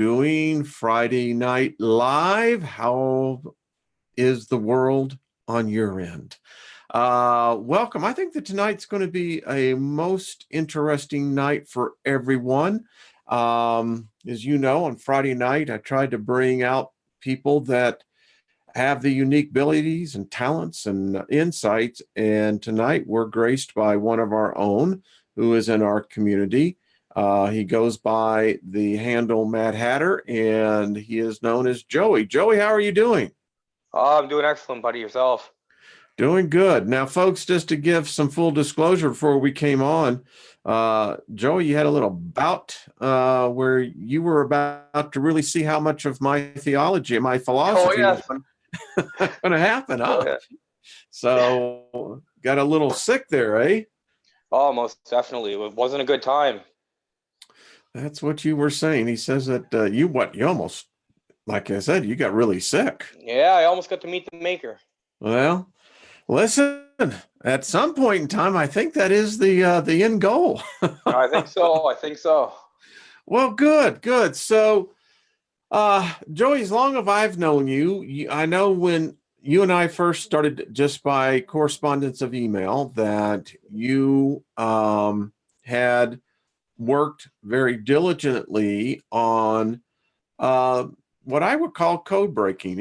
doing? Friday Night Live? How is the world on your end? Welcome. I think that tonight's going to be a most interesting night for everyone. As you know, on Friday night, I tried to bring out people that have the unique abilities and talents and insights. And tonight we're graced by one of our own who is in our community. He goes by the handle Mad Hatter, and he is known as Joey. Joey, how are you doing? Oh, I'm doing excellent, buddy. Yourself? Doing good. Now, folks, just to give some full disclosure before we came on, Joey, you had a little bout where you were about to really see how much of my theology and my Oh, philosophy was yes. going to happen, Oh, huh? yeah. So got a little sick there, eh? Oh, most definitely. It wasn't a good time. That's what you were saying. He says that you almost, like I said, you got really sick. Yeah, I almost got to meet the maker. Well, listen, at some point in time, I think that is the end goal. I think so. I think so. Well, good, good. So, Joey, as long as I've known you, I know when you and I first started just by correspondence of email that you had worked very diligently on what I would call code breaking.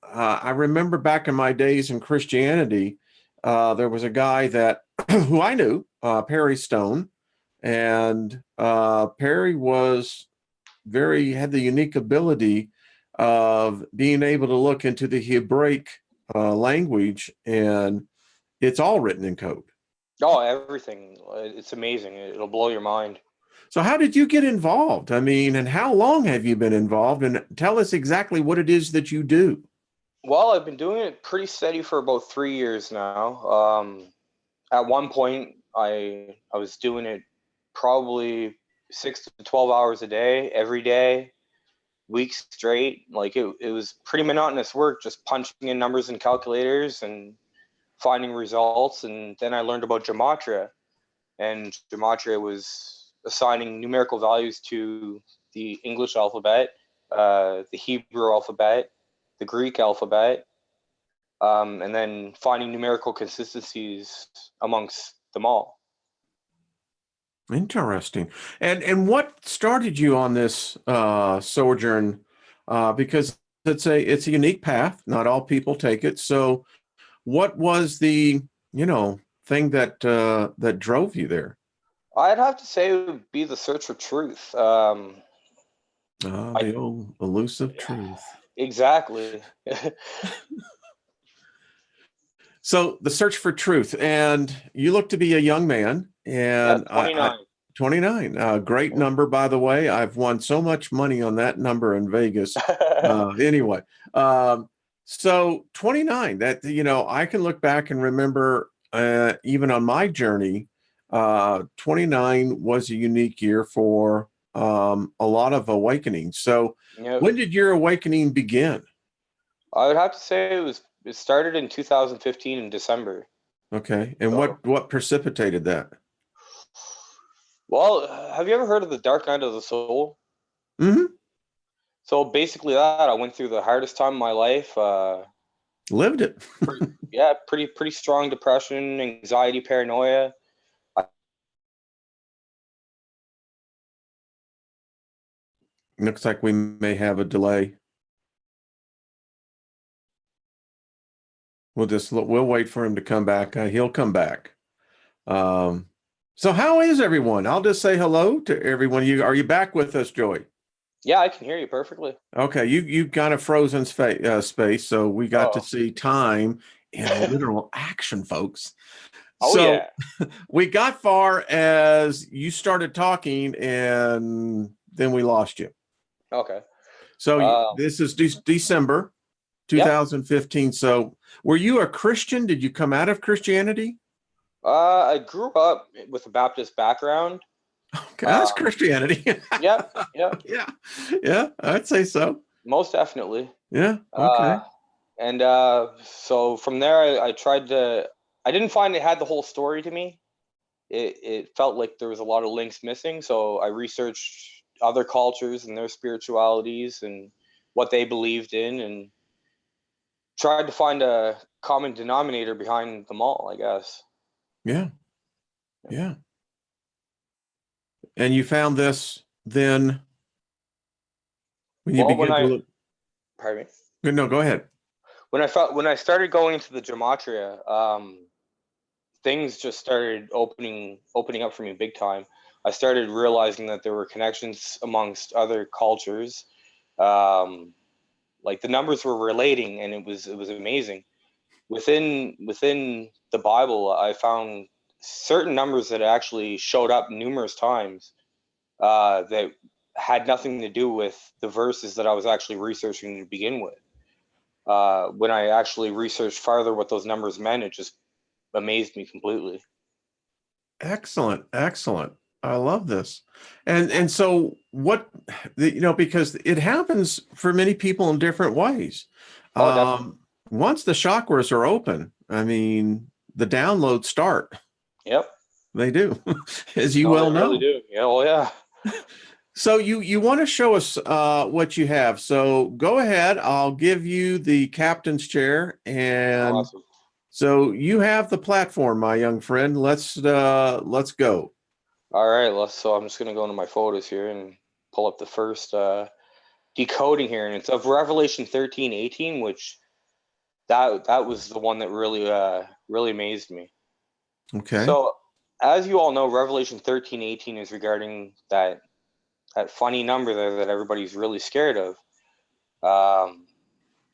I remember back in my days in Christianity, there was a guy that who I knew, Perry Stone, and Perry had the unique ability of being able to look into the Hebraic language, and it's all written in code. Oh, everything. It's amazing. It'll blow your mind. So how did you get involved? I mean, and how long have you been involved? And tell us exactly what it is that you do. Well, I've been doing it pretty steady for about 3 years now. At one point, I was doing it probably 6 to 12 hours a day, every day, weeks straight. Like it was pretty monotonous work, just punching in numbers in calculators and finding results. And then I learned about gematria, and gematria was assigning numerical values to the English alphabet, the Hebrew alphabet, the Greek alphabet, and then finding numerical consistencies amongst them all. Interesting. And what started you on this sojourn? Because it's a unique path. Not all people take it. So what was the, thing that drove you there? I'd have to say it would be the search for truth. I The old elusive truth. exactly. So the search for truth, and you look to be a young man, Yeah, and I 29. 29, great number, by the way. I've won so much money on that number in Vegas. Anyway, so 29, that, I can look back and remember, even on my journey, 29 was a unique year for a lot of awakening. So Yep. when did your awakening begin? I would have to say it started in 2015 in December. Okay. And So, what precipitated that? well, have you ever heard of the dark night of the soul? Hmm. So basically that I went through the hardest time of my life. Lived it. Yeah, pretty strong depression, anxiety, paranoia. Looks like we may have a delay. We'll wait for him to come back. He'll come back. Um, so how is everyone? I'll just say hello to everyone. Are you back with us, Joey? Yeah, I can hear you perfectly. Okay, you kind of frozen space, so we got to Oh. see time in literal action, folks. Oh So yeah. we got far as you started talking, and then we lost you. Okay. So Um, this is December yep. 2015. So were you a Christian? Did you come out of Christianity? I grew up with a Baptist background. Okay, that's Um, Christianity. yep, yep, Yeah, yeah, I'd say so. most definitely. Yeah, Uh, okay. and so from there, I tried to. I didn't find it had the whole story to me. It felt like there was a lot of links missing. So I researched other cultures and their spiritualities and what they believed in, and tried to find a common denominator behind them all, I guess. Yeah. Yeah. And you found this then when you Well, began to look. pardon me. No, go ahead. When I started going into the gematria, things just started opening up for me big time. I started realizing that there were connections amongst other cultures. Like the numbers were relating, and it was amazing. Within the Bible, I found certain numbers that actually showed up numerous times that had nothing to do with the verses that I was actually researching to begin with. When I actually researched farther what those numbers meant, it just amazed me completely. Excellent. Excellent. I love this. And so what, because it happens for many people in different ways. Oh, definitely. Once the chakras are open, I mean, the downloads start. Yep. They do, as you No, they well really know. do. Yeah. Well, yeah. So you want to show us what you have. So go ahead. I'll give you the captain's chair, and Awesome. so you have the platform, my young friend. Let's go. All right. So I'm just gonna go into my photos here and pull up the first decoding here, and it's of Revelation 13:18, which that was the one that really amazed me. Okay. So, as you all know, Revelation 13:18 is regarding that funny number there that everybody's really scared of.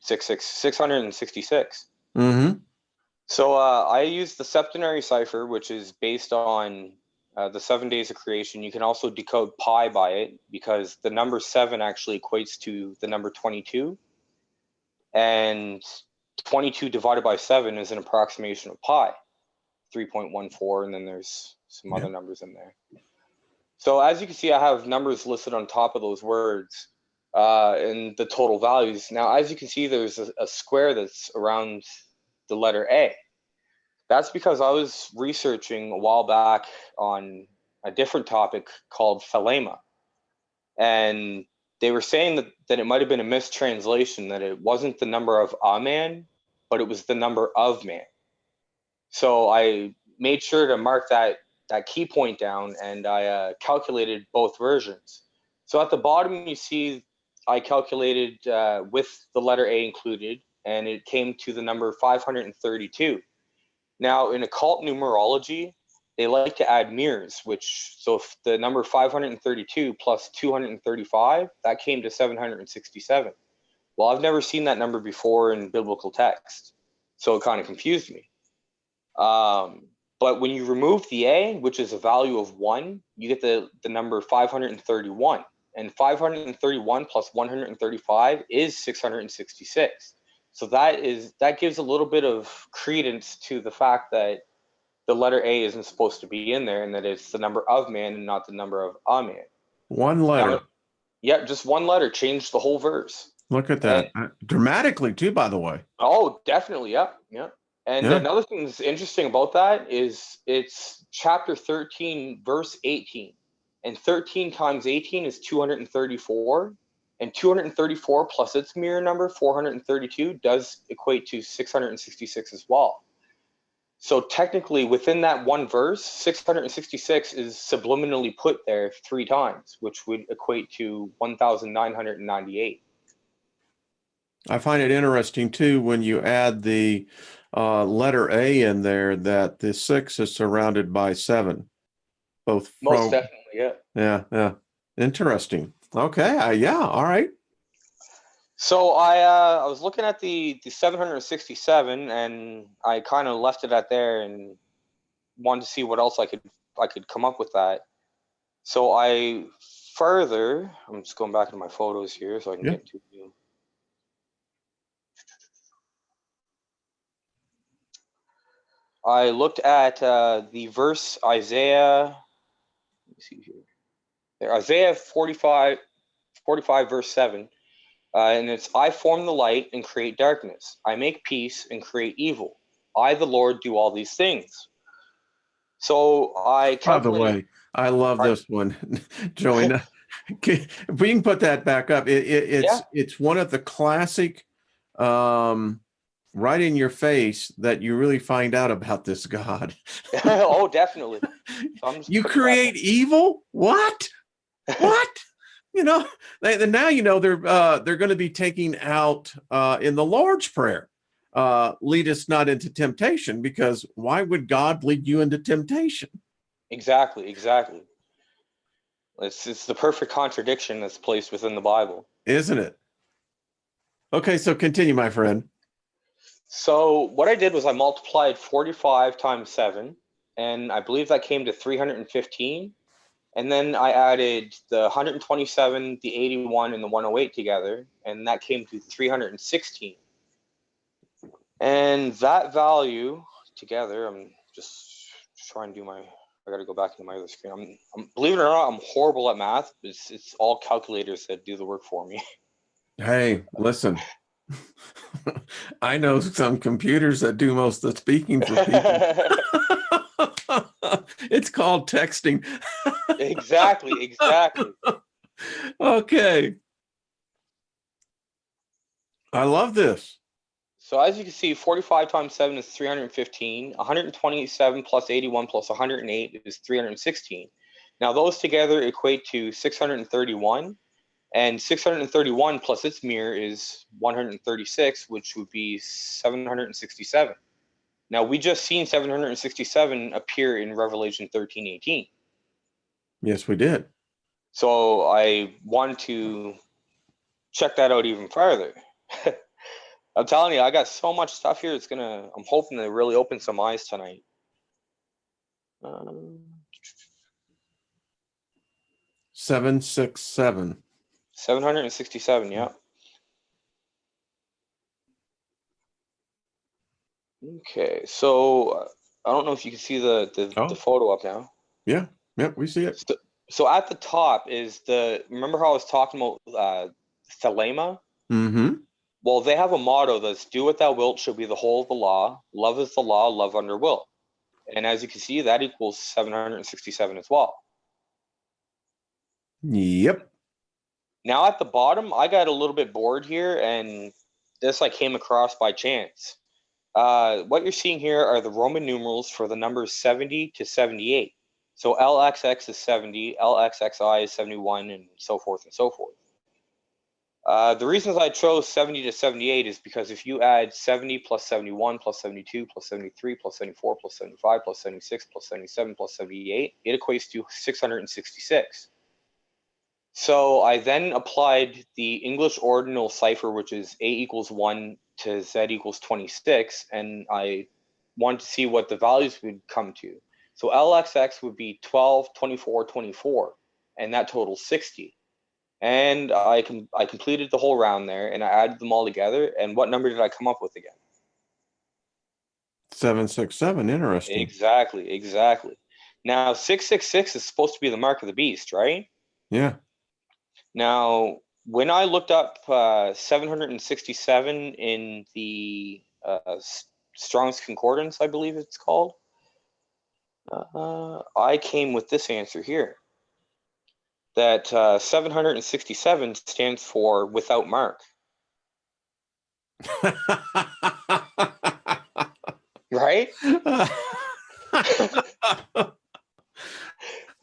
666. Mm-hmm. So I use the septenary cipher, which is based on the 7 days of creation. You can also decode pi by it, because the number 7 actually equates to the number 22, and 22 divided by 7 is an approximation of pi, 3.14, and then there's some Yeah. other numbers in there. So as you can see, I have numbers listed on top of those words and the total values. Now, as you can see, there's a square that's around the letter A. That's because I was researching a while back on a different topic called thelema. And they were saying that it might have been a mistranslation, that it wasn't the number of a man, but it was the number of man. So I made sure to mark that key point down, and I calculated both versions. So at the bottom, you see I calculated with the letter A included, and it came to the number 532. Now, in occult numerology, they like to add mirrors, so if the number 532 plus 235, that came to 767. Well, I've never seen that number before in biblical text, so it kind of confused me. But when you remove the A, which is a value of 1, you get the number 531. And 531 plus 135 is 666. So that gives a little bit of credence to the fact that the letter A isn't supposed to be in there, and that it's the number of man and not the number of a man. One Now, letter. yeah, just one letter changed the whole verse. Look at And that. Dramatically too, by the way. oh, definitely, yeah, yeah. And Yeah. another thing that's interesting about that is it's chapter 13, verse 18. And 13 times 18 is 234. And 234 plus its mirror number, 432, does equate to 666 as well. So technically, within that one verse, 666 is subliminally put there 3 times, which would equate to 1,998. I find it interesting too when you add the letter A in there that the 6 is surrounded by 7. Both Most from, definitely, yeah. yeah. Interesting. Okay. Yeah. All right. So I was looking at the 767, and I kind of left it at there and wanted to see what else I could come up with that. So I'm just going back into my photos here so I can Yeah. get to you. I looked at the verse Isaiah. Let me see here. There, Isaiah 45 verse 7. And it's, I form the light and create darkness. I make peace and create evil. I, the Lord, do all these things. So I By the calculated. way, I love Pardon? this one, Joey. If we can put that back up, it's one of the classic, right in your face that you really find out about this God. Oh, definitely. So I'm just You create evil? What? What? You know, now you know they're going to be taking out in the Lord's Prayer, lead us not into temptation, because why would God lead you into temptation? Exactly. It's the perfect contradiction that's placed within the Bible. Isn't it? Okay, so continue, my friend. So what I did was I multiplied 45 times 7, and I believe that came to 315. And then I added the 127, the 81, and the 108 together, and that came to 316. And that value together, I'm just trying to do I got to go back into my other screen. Believe it or not, I'm horrible at math. It's all calculators that do the work for me. Hey, listen. I know some computers that do most of the speaking for people. It's called texting. Exactly. Okay. I love this. So as you can see, 45 times 7 is 315. 127 plus 81 plus 108 is 316. Now those together equate to 631. And 631 plus its mirror is 136, which would be 767. Now, we just seen 767 appear in Revelation 13:18. Yes, we did. So I want to check that out even further. I'm telling you, I got so much stuff here. I'm hoping to really open some eyes tonight. 767. 767, yeah. Okay, so I don't know if you can see the photo up now. Yeah, we see it. So at the top is remember how I was talking about thelema? Mm-hmm. Well, they have a motto that's do what thou wilt shall be the whole of the law. Love is the law, love under will. And as you can see, that equals 767 as well. Yep. Now at the bottom, I got a little bit bored here, and this I came across by chance. What you're seeing here are the Roman numerals for the numbers 70 to 78. So LXX is 70, LXXI is 71, and so forth and so forth. The reasons I chose 70 to 78 is because if you add 70 plus 71 plus 72 plus 73 plus 74 plus 75 plus 76 plus 77 plus 78, it equates to 666. So I then applied the English ordinal cipher, which is A equals 1 to Z equals 26, and I wanted to see what the values would come to. So LXX would be 12, 24, 24, and that totals 60. And I completed the whole round there, and I added them all together. And what number did I come up with again? 767. Interesting. Exactly. Now 666 is supposed to be the mark of the beast, right? Yeah. Now, when I looked up 767 in the Strong's Concordance, I believe it's called, I came with this answer here. That 767 stands for without mark. Right?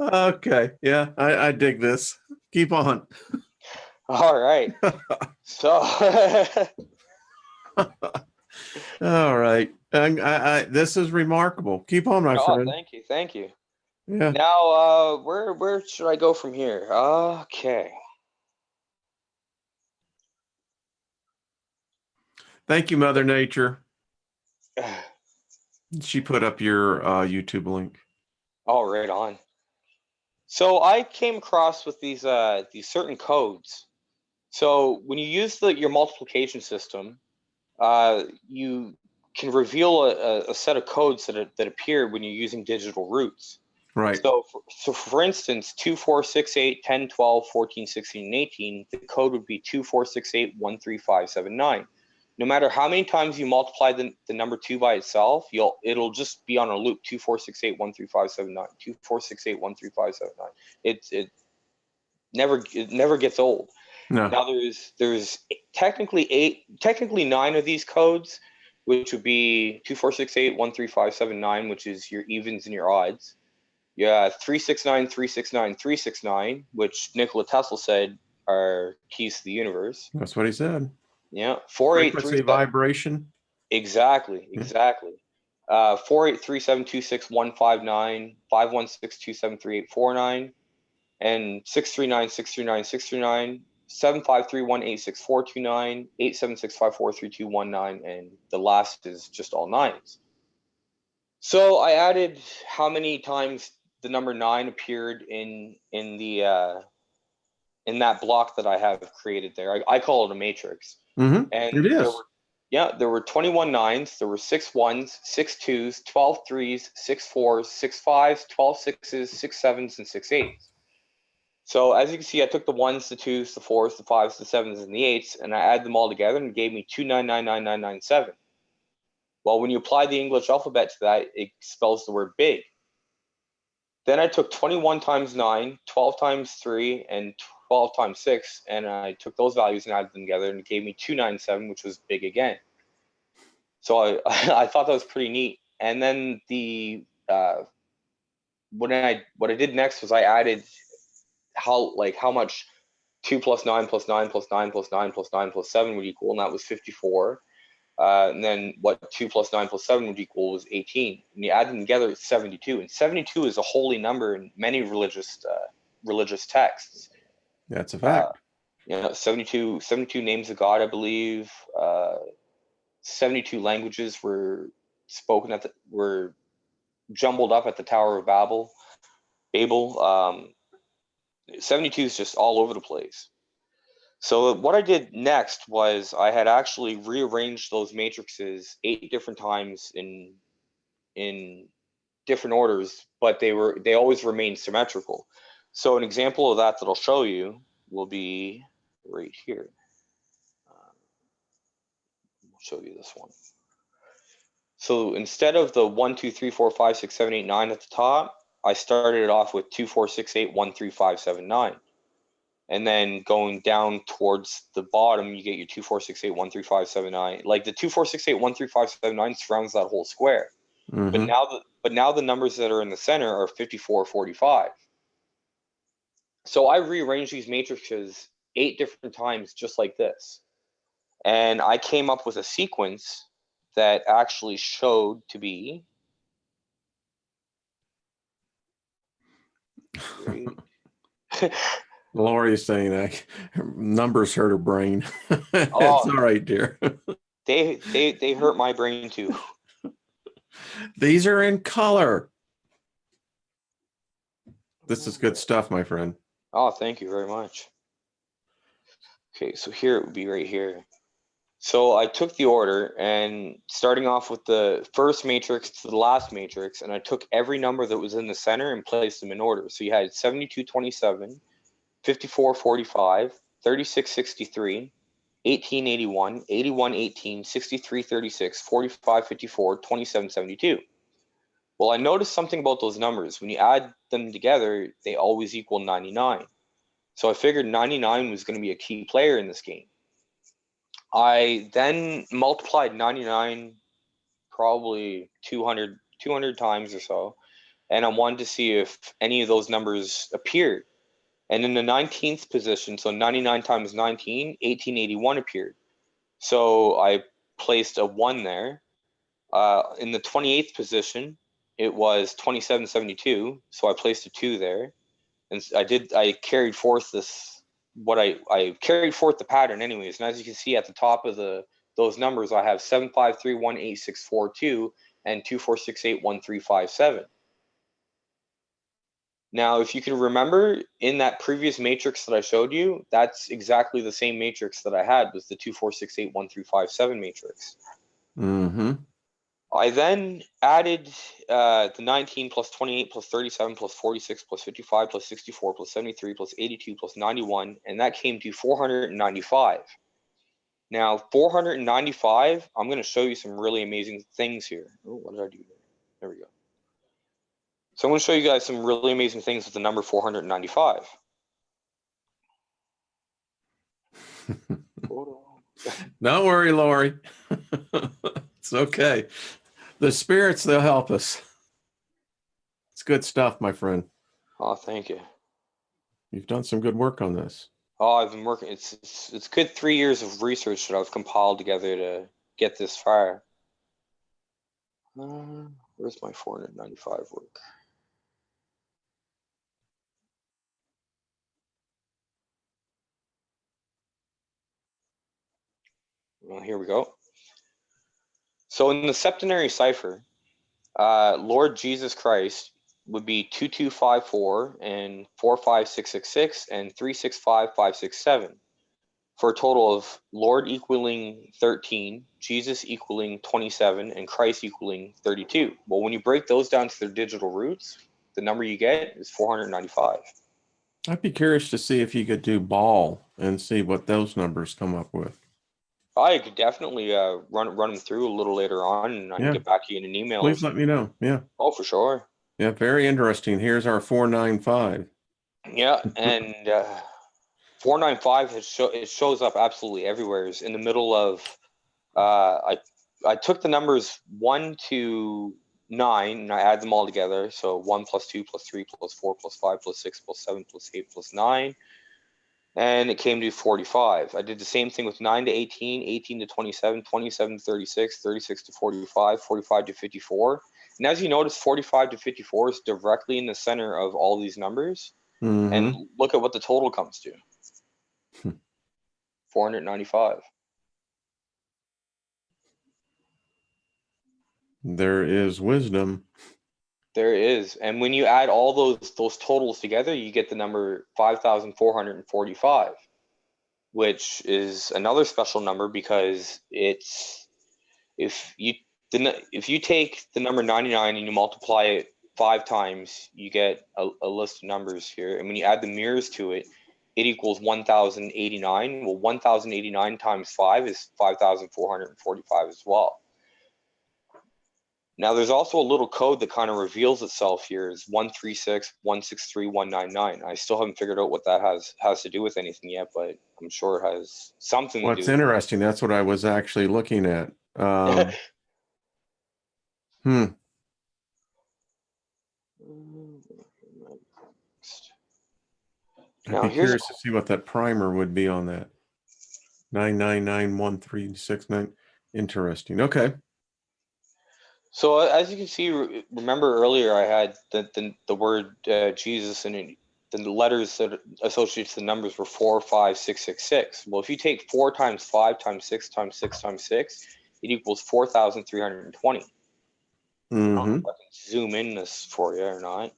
Okay. Yeah, I dig this. Keep on. All right. So all right. This is remarkable. Keep on, my friend. thank you. Yeah. Now, where should I go from here? Okay. Thank you, Mother Nature. She put up your YouTube link. Oh, right on. So I came across with these certain codes. So when you use your multiplication system, you can reveal a set of codes that appear when you're using digital roots. Right. So for instance, 2, 4, 6, 8, 10, 12, 14, 16, and 18, the code would be 2, 4, 6, 8, 1, 3, 5, 7, 9. No matter how many times you multiply the number 2 by itself, it'll just be on a loop. 2, 4, 6, 8, 1, 3, 5, 7, 9. 2, 4, 6, 8, 1, 3, 5, 7, 9. it never gets old. No. Now there's technically 9 of these codes, which would be 2, 4, 6, 8, 1, 3, 5, 7, 9, which is your evens and your odds. Yeah, 369, 369, 369, which Nikola Tesla said are keys to the universe. That's what he said. Yeah, 483. Frequency, vibration. Exactly, Yeah. exactly. 483726159, 516273849, and 639, 753186429, 876543219, and the last is just all nines. So I added how many times the number 9 appeared in that block that I have created there. I call it a matrix. It And is. there were 21 nines, there were 6 ones, 6 twos, 12 threes, 6 fours, 6 fives, 12 sixes, 6 sevens, and 6 eights. So as you can see, I took the ones, the twos, the fours, the fives, the sevens, and the eights, and I added them all together and it gave me 2999997. Well, when you apply the English alphabet to that, it spells the word big. Then I took 21 times 9, 12 times 3, and 12 times 6, and I took those values and added them together, and it gave me 297, which was big again. So I thought that was pretty neat. And then what I did next was I added how much 2 plus 9 plus 9 plus 9 plus 9 plus 9 plus 7 would equal, and that was 54. And then what 2 plus 9 plus 7 would equal was 18. And you add them together, it's 72. And 72 is a holy number in many religious texts. That's a fact. 72 names of God, I believe. 72 languages were spoken were jumbled up at the Tower of Babel. 72 is just all over the place. So what I did next was I had actually rearranged those matrices 8 different times in different orders, but they always remained symmetrical. So an example of that I'll show you will be right here. I'll show you this one. So instead of the 1, 2, 3, 4, 5, 6, 7, 8, 9 at the top, I started it off with 2, 4, 6, 8, 1, 3, 5, 7, 9. And then going down towards the bottom, you get your 2, 4, 6, 8, 1, 3, 5, 7, 9. Like the 2, 4, 6, 8, 1, 3, 5, 7, 9 surrounds that whole square. But now the numbers that are in the center are 54, 45. So I rearranged these matrices 8 different times just like this. And I came up with a sequence that actually showed to be Lori's saying that numbers hurt her brain. It's all right, dear. They hurt my brain too. These are in color. This is good stuff, my friend. Oh, thank you very much. Okay, so here it would be right here. So I took the order and starting off with the first matrix to the last matrix, and I took every number that was in the center and placed them in order. So you had 7227, 5445, 3663, 1881, 8118, 6336, 4554, 2772. Well, I noticed something about those numbers. When you add them together, they always equal 99. So I figured 99 was going to be a key player in this game. I then multiplied 99 probably 200 times or so, and I wanted to see if any of those numbers appeared. And in the 19th position, so 99 times 19, 1881 appeared. So I placed a 1 there. In the 28th position, it was 2772, so I placed a 2 there. And I carried forth I carried forth the pattern anyways. And as you can see at the top of those numbers, I have 75318642 and 24681357. Now, if you can remember in that previous matrix that I showed you, that's exactly the same matrix that I had was the 24681357 matrix. I then added the 19 plus 28 plus 37 plus 46 plus 55 plus 64 plus 73 plus 82 plus 91, and that came to 495. Now, 495, I'm going to show you some really amazing things here. Oh, what did I do there? There we go. So I'm going to show you guys some really amazing things with the number 495. Don't worry, Lori. It's okay. The spirits, they'll help us. It's good stuff, my friend. Oh, thank you. You've done some good work on this. Oh, I've been working. It's good 3 years of research that I've compiled together to get this far. Where's my 495 work? Well, here we go. So in the septenary cipher, Lord Jesus Christ would be 2254 and 45666 and 365567 for a total of Lord equaling 13, Jesus equaling 27, and Christ equaling 32. Well, when you break those down to their digital roots, the number you get is 495. I'd be curious to see if you could do ball and see what those numbers come up with. I could definitely run them through a little later on, and I can Yeah. get back to you in an email. Please let me know. Yeah. Oh, for sure. Yeah, very interesting. Here's our 495. Yeah, and 495 it shows up absolutely everywhere. It's in the middle of I took the numbers 1 to 9 and I add them all together. So 1 plus 2 plus 3 plus 4 plus 5 plus 6 plus 7 plus 8 plus 9. And it came to 45. I did the same thing with 9 to 18, 18 to 27, 27 to 36, 36 to 45, 45 to 54. And as you notice, 45 to 54 is directly in the center of all these numbers. Mm-hmm. And look at what the total comes to. 495. There is wisdom. There is. And when you add all those totals together, you get the number 5,445, which is another special number because it's if you take the number 99 and you multiply it 5 times, you get a list of numbers here. And when you add the mirrors to it, it equals 1,089. Well, 1,089 times 5 is 5,445 as well. Now, there's also a little code that kind of reveals itself here is 136163199. I still haven't figured out what that has to do with anything yet, but I'm sure it has something Well, to it's do with interesting. That's what I was actually looking at. it. Hmm. I'd Now, be here's curious to see what that primer would be on that. 9991369. Interesting. Okay. so as you can see, remember earlier I had the word Jesus and the letters that associated to the numbers were 4, 5, 6, 6, 6. Well, if you take 4 times 5 times 6 times 6 times 6, it equals 4,320. I don't know Mm-hmm. if I can zoom in this for you or not.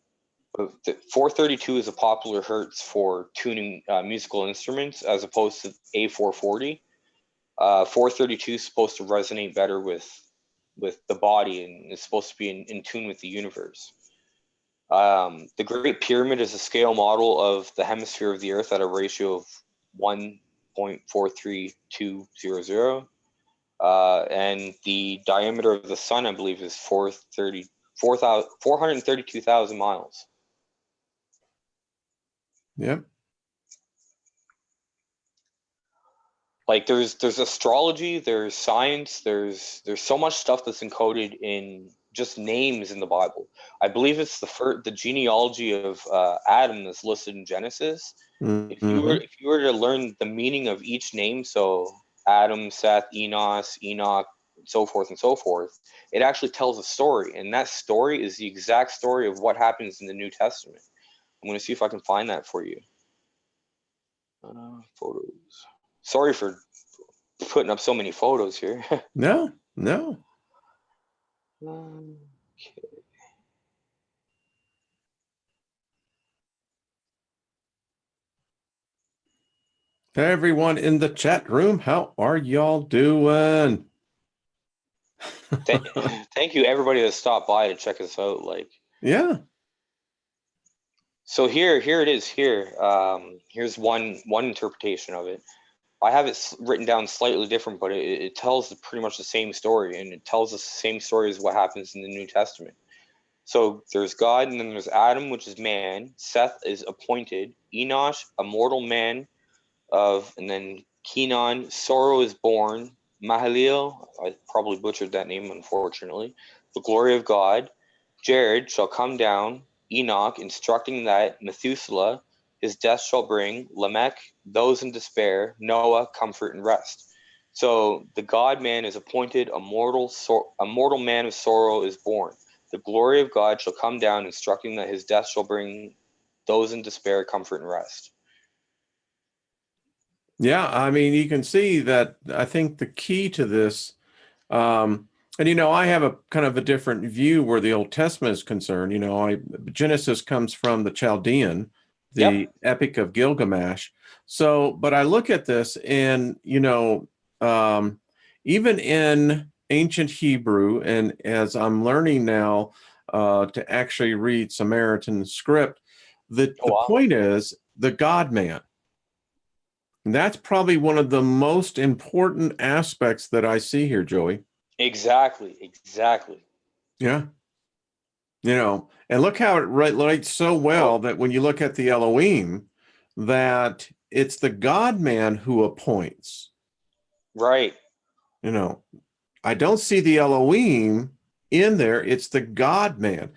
But 432 is a popular hertz for tuning musical instruments as opposed to A440. 432 is supposed to resonate better with the body and it's supposed to be in tune with the universe. The Great Pyramid is a scale model of the hemisphere of the Earth at a ratio of 1.43200. And the diameter of the sun, I believe, is 432,000 miles. Yep. Like there's astrology, there's science, there's so much stuff that's encoded in just names in the Bible. I believe it's the genealogy of Adam that's listed in Genesis. Mm-hmm. If you were to learn the meaning of each name, so Adam, Seth, Enos, Enoch, so forth and so forth, it actually tells a story, and that story is the exact story of what happens in the New Testament. I'm going to see if I can find that for you. Photos. Sorry for putting up so many photos here. No, no. Okay. Everyone in the chat room, how are y'all doing? Thank you everybody that stopped by to check us out. Like, Yeah. so here it is here. Here's one interpretation of it. I have it written down slightly different, but it tells pretty much the same story, and it tells us the same story as what happens in the New Testament. So there's God, and then there's Adam, which is man. Seth is appointed. Enosh, a mortal man and then Kenan, sorrow is born. Mahalil, I probably butchered that name, unfortunately. The glory of God. Jared shall come down. Enoch, instructing that Methuselah, his death shall bring. Lamech, those in despair. Noah, comfort and rest. So the God man is appointed, a mortal man of sorrow is born. The glory of God shall come down, instructing that his death shall bring those in despair comfort and rest. Yeah, I mean, you can see that. I think the key to this, and I have a kind of a different view where the Old Testament is concerned. Genesis comes from the Chaldean, the Yep. Epic of Gilgamesh. So, but I look at this and, even in ancient Hebrew, and as I'm learning now to actually read Samaritan script, Oh, the wow. point is the God man. And that's probably one of the most important aspects that I see here, Joey. Exactly. Yeah. And look how it relates so Oh, well that when you look at the Elohim, that it's the God man who appoints. right. You know, I don't see the Elohim in there. It's the God man.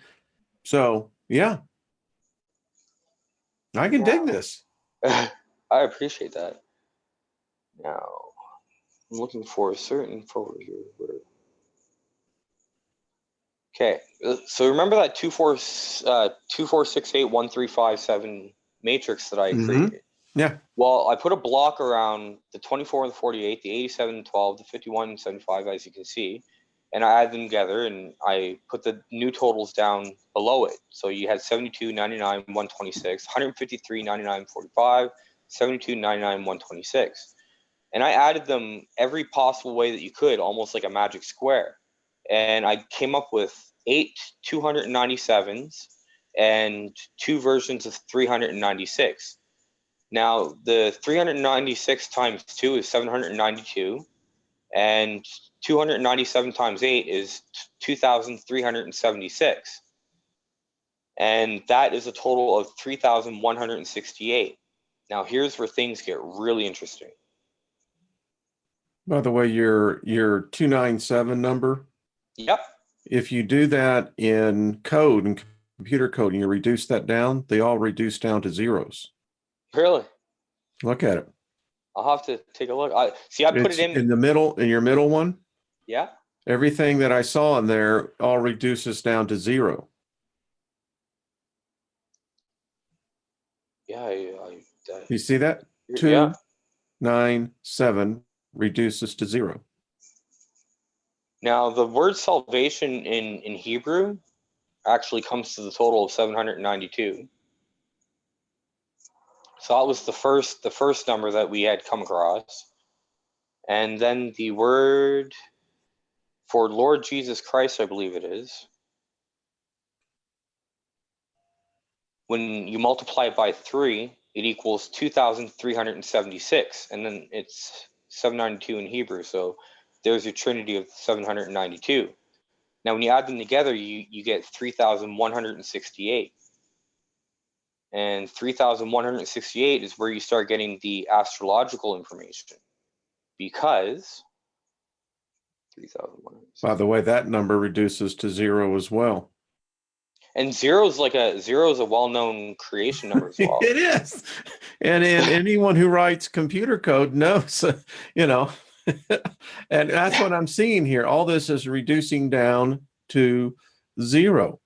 So, yeah, I can dig Now, this. I appreciate that. Now, I'm looking for a certain photo here. Okay, so remember that 24681357 matrix that I Hmm. created? Yeah. Well, I put a block around the 24 and the 48, the 87 and 12, the 51 and 75, as you can see, and I add them together and I put the new totals down below it. So you had 72, 99, 126, 153, 99, 45, 72, 99, 126. And I added them every possible way that you could, almost like a magic square. And I came up with 8 297s and 2 versions of 396. Now, the 396 times 2 is 792, and 297 times 8 is 2,376. And that is a total of 3,168. Now, here's where things get really interesting. By the way, your 297 number, Yep. if you do that in code and computer code and you reduce that down, they all reduce down to zeros. Really? Look at it. I'll have to take a look. I put it It's in. in the middle, in your middle one. Yeah. Everything that I saw in there all reduces down to zero. Yeah. You see that? Yeah. 297 reduces to zero. Now, the word salvation in Hebrew actually comes to the total of 792. So that was the first number that we had come across. And then the word for Lord Jesus Christ, I believe it is, when you multiply it by 3, it equals 2,376. And then it's 792 in Hebrew. So there's your trinity of 792. Now, when you add them together, you get 3,168. And 3,168 is where you start getting the astrological information, because 3,168. By the way, that number reduces to zero as well. And zero is a well-known creation number as well. It is. And anyone who writes computer code knows, you know, and that's what I'm seeing here. All this is reducing down to zero.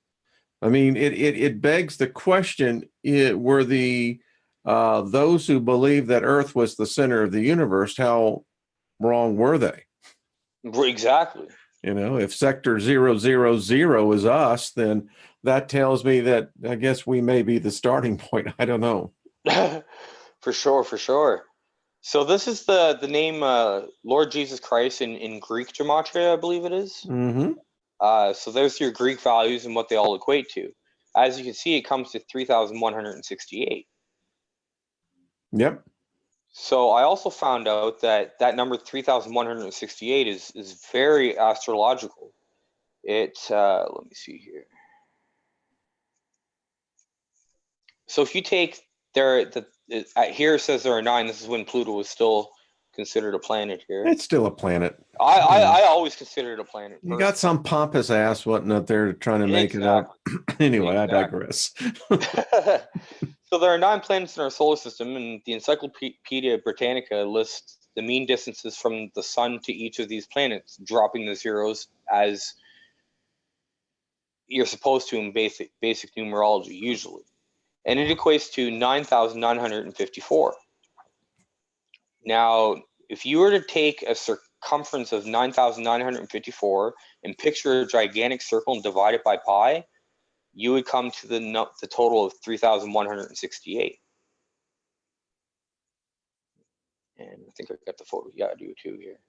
I mean, it begs the question: were the those who believe that Earth was the center of the universe, how wrong were they? Exactly. If sector 000 is us, then that tells me that I guess we may be the starting point. I don't know. For sure. So this is the name Lord Jesus Christ in Greek gematria, I believe it is. Mm-hmm. So there's your Greek values and what they all equate to. As you can see, it comes to 3,168. Yep. So I also found out that number 3,168 is very astrological. Let me see here. So if you take here it says there are 9. This is when Pluto was still considered a planet here. It's still a planet. I always consider it a planet. You got some pompous ass wasn't up there trying to make it up. Anyway, I digress. So there are 9 planets in our solar system, and the Encyclopedia Britannica lists the mean distances from the sun to each of these planets, dropping the zeros as you're supposed to in basic numerology usually. And it equates to 9,954. Now, if you were to take a circumference of 9,954 and picture a gigantic circle and divide it by pi, you would come to the total of 3,168. And I think I got the photo. Yeah, I do too here.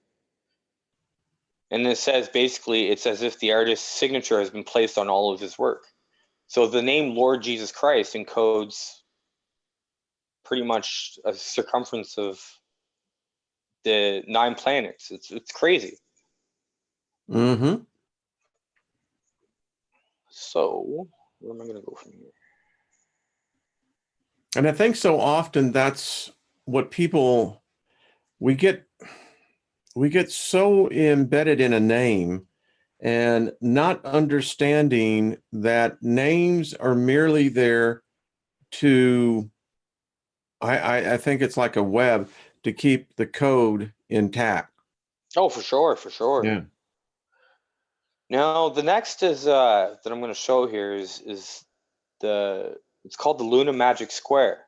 And it says basically it's as if the artist's signature has been placed on all of his work. So the name Lord Jesus Christ encodes pretty much a circumference of the 9 planets. It's crazy. Mm-hmm. So where am I going to go from here? And I think so often that's what people, we get so embedded in a name and not understanding that names are merely there to, I think it's like a web to keep the code intact. Oh, for sure, for sure. Yeah. Now the next is that I'm going to show here is it's called the Luna Magic Square.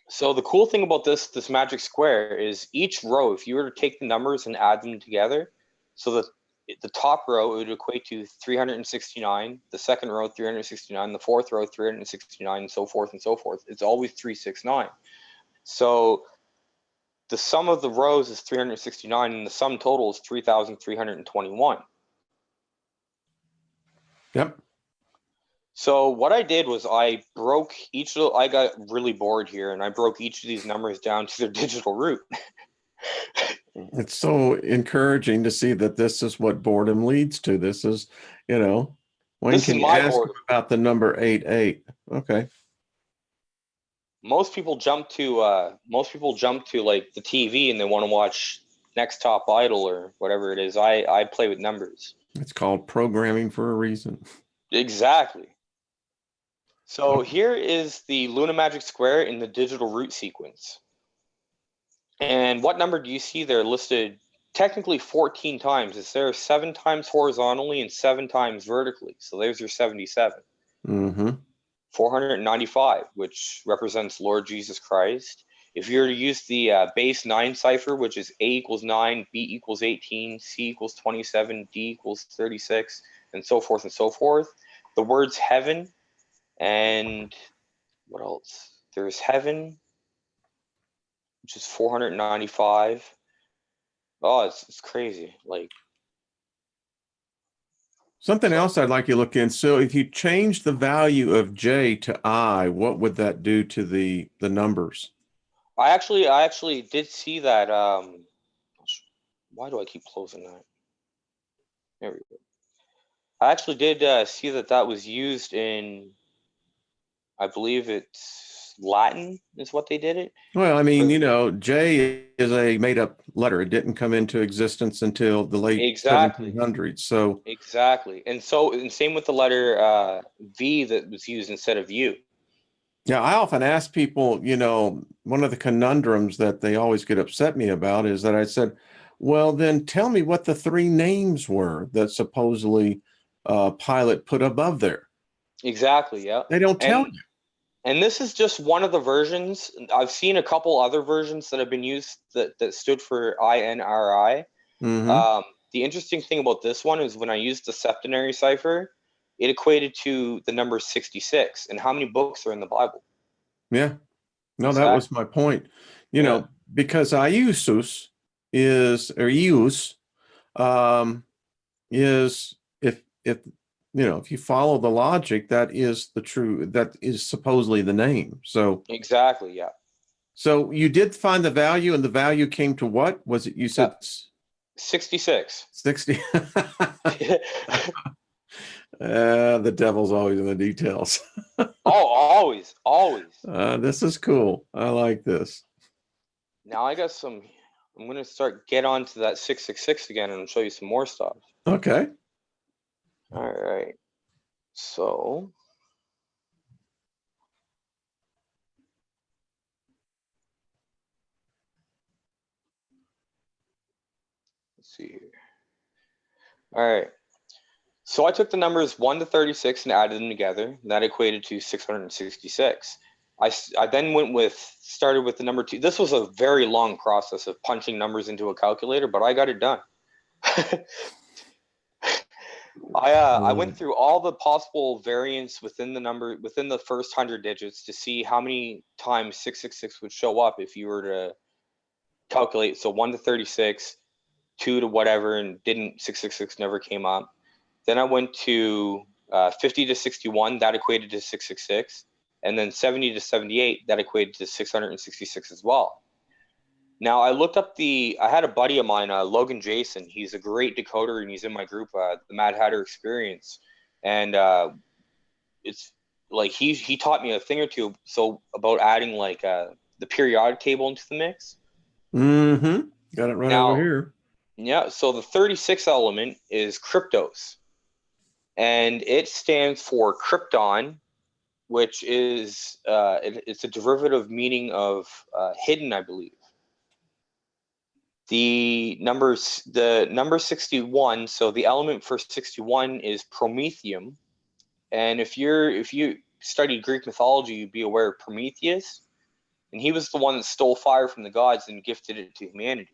So the cool thing about this magic square is each row, if you were to take the numbers and add them together, so that the top row it would equate to 369, the second row 369, the fourth row 369, and so forth and so forth. It's always 369. So the sum of the rows is 369, and the sum total is 3,321. Yep. So what I did was I broke I got really bored here, and I broke each of these numbers down to their digital root. It's so encouraging to see that this is what boredom leads to. This is, when can you ask about the number 88? Okay. Most people jump to like the TV and they want to watch Next Top Idol or whatever it is. I play with numbers. It's called programming for a reason. Exactly. So here is the Luna Magic Square in the digital root sequence. And what number do you see there listed technically 14 times? It's there 7 times horizontally and 7 times vertically. So there's your 77. Mm-hmm. 495, which represents Lord Jesus Christ. If you were to use the base 9 cipher, which is A equals 9, B equals 18, C equals 27, D equals 36, and so forth and so forth, the words heaven and what else? There's heaven, which is 495. Oh, it's crazy. Like something else I'd like you to look in. So if you change the value of J to I, what would that do to the numbers? I actually did see that. Why do I keep closing that? There we go. I actually did see that was used in, I believe it's Latin is what they did it. Well, I mean, J is a made-up letter. It didn't come into existence until the late 1700s. So exactly, and same with the letter V that was used instead of U. Yeah, I often ask people, one of the conundrums that they always get upset me about is that I said, well, then tell me what the 3 names were that supposedly Pilate put above there. Exactly, yeah. They don't tell you. And this is just one of the versions. I've seen a couple other versions that have been used that stood for INRI. Mm-hmm. The interesting thing about this one is when I used the septenary cipher, it equated to the number 66. And how many books are in the Bible? Yeah. No, that was my point. Because Iusus is, or Ius, is if you follow the logic, that is supposedly the name. So exactly, yeah. So you did find the value, and the value came to what? Was it, you said 66. 60. The devil's always in the details. Oh, always. This is cool. I like this. Now I got some. I'm gonna get onto that 666 again and show you some more stuff. Okay. All right. So let's see here. All right. So I took the numbers 1 to 36 and added them together. And that equated to 666. I then started with the number 2. This was a very long process of punching numbers into a calculator, but I got it done. I went through all the possible variants within the first 100 digits to see how many times 666 would show up if you were to calculate. So 1 to 36, 2 to whatever, and 666 never came up. Then I went to 50 to 61, that equated to 666. And then 70 to 78, that equated to 666 as well. Now, I looked up I had a buddy of mine, Logan Jason. He's a great decoder, and he's in my group, the Mad Hatter Experience. And it's like he taught me a thing or two about adding like the periodic table into the mix. Mm-hmm. Got it right over here. Yeah, so the 36 element is kryptos. And it stands for krypton, which is it's a derivative meaning of hidden, I believe. The number 61, so the element for 61 is promethium. And if you studied Greek mythology, you'd be aware of Prometheus, and he was the one that stole fire from the gods and gifted it to humanity.